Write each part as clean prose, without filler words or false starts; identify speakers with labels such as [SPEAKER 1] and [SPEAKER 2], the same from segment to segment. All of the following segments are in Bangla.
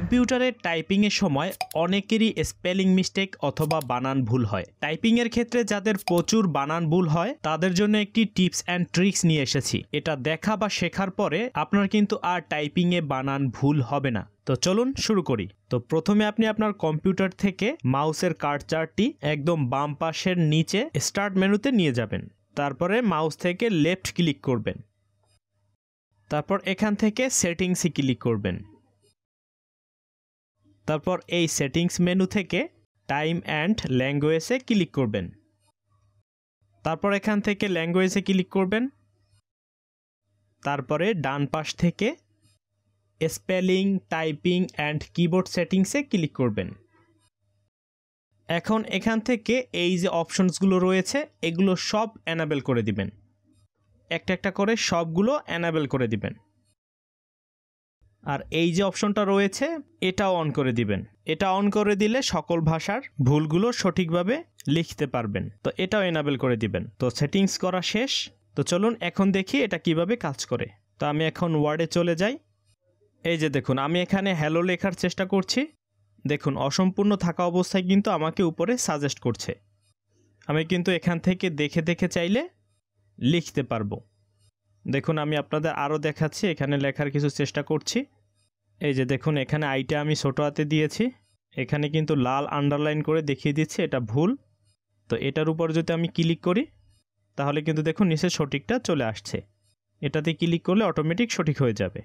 [SPEAKER 1] কম্পিউটারে টাইপিং এর সময় অনেকেরই স্পেলিং মিস্টেক অথবা বানান ভুল হয়। টাইপিং এর ক্ষেত্রে যাদের প্রচুর বানান ভুল হয় তাদের জন্য একটি টিপস অ্যান্ড ট্রিক্স নিয়ে এসেছি। এটা দেখা বা শেখার পরে আপনার কিন্তু আর টাইপিং এ বানান ভুল হবে না। তো চলুন শুরু করি। তো প্রথমে আপনি আপনার কম্পিউটার থেকে মাউসের কার্সারটি একদম বাম পাশের নিচে স্টার্ট মেনুতে নিয়ে যাবেন। তারপরে মাউস থেকে লেফট ক্লিক করবেন। তারপর এখান থেকে সেটিংসে ক্লিক করবেন। তারপর এই সেটিংস মেনু থেকে টাইম অ্যান্ড ল্যাঙ্গুয়েজে ক্লিক করবেন। তারপর এখান থেকে ল্যাঙ্গুয়েজে ক্লিক করবেন। তারপরে ডান পাশ থেকে স্পেলিং, টাইপিং অ্যান্ড কিবোর্ড সেটিংসে ক্লিক করবেন। এখন এখান থেকে এই যে অপশনসগুলো রয়েছে এগুলো সব এনাবেল করে দিবেন। একটা একটা করে সবগুলো এনাবেল করে দিবেন। আর এই যে অপশনটা রয়েছে এটাও অন করে দিবেন। এটা অন করে দিলে সকল ভাষার ভুলগুলো সঠিকভাবে লিখতে পারবেন। তো এটাও এনাবেল করে দিবেন। তো সেটিংস করা শেষ। তো চলুন এখন দেখি এটা কিভাবে কাজ করে। তো আমি এখন ওয়ার্ডে চলে যাই। এই যে দেখুন আমি এখানে হ্যালো লেখার চেষ্টা করছি। দেখুন অসম্পূর্ণ থাকা অবস্থায় কিন্তু আমাকে উপরে সাজেস্ট করছে। আমি কিন্তু এখান থেকে দেখে দেখে চাইলে লিখতে পারবো। দেখুন আমি আপনাদের আরও দেখাচ্ছি, এখানে লেখার কিছু চেষ্টা করছি। এই যে দেখুন এখানে আইটা আমি ছোট হাতে দিয়েছি, এখানে কিন্তু লাল আন্ডারলাইন করে দেখিয়ে দিচ্ছে এটা ভুল। তো এটার উপর যদি আমি ক্লিক করি তাহলে কিন্তু দেখুন নিচে সঠিকটা চলে আসছে। এটাতে ক্লিক করলে অটোমেটিক সঠিক হয়ে যাবে।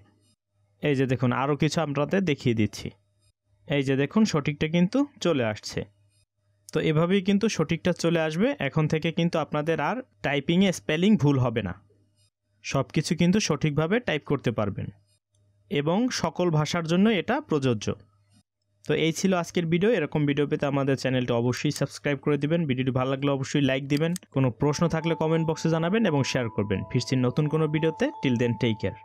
[SPEAKER 1] এই যে দেখুন আরও কিছু আপনাদের দেখিয়ে দিচ্ছি। এই যে দেখুন সঠিকটা কিন্তু চলে আসছে। তো এভাবেই কিন্তু সঠিকটা চলে আসবে। এখন থেকে কিন্তু আপনাদের আর টাইপিংয়ে স্পেলিং ভুল হবে না। সব কিছু কিন্তু সঠিকভাবে টাইপ করতে পারবেন এবং সকল ভাষার জন্য এটা প্রযোজ্য। তো এই ছিল আজকের ভিডিও। এরকম ভিডিও পেতে আমাদের চ্যানেলটি অবশ্যই সাবস্ক্রাইব করে দিবেন। ভিডিওটি ভালো লাগলে অবশ্যই লাইক দিবেন। কোনো প্রশ্ন থাকলে কমেন্ট বক্সে জানাবেন এবং শেয়ার করবেন। ফিরছি নতুন কোনো ভিডিওতে। Till then take care.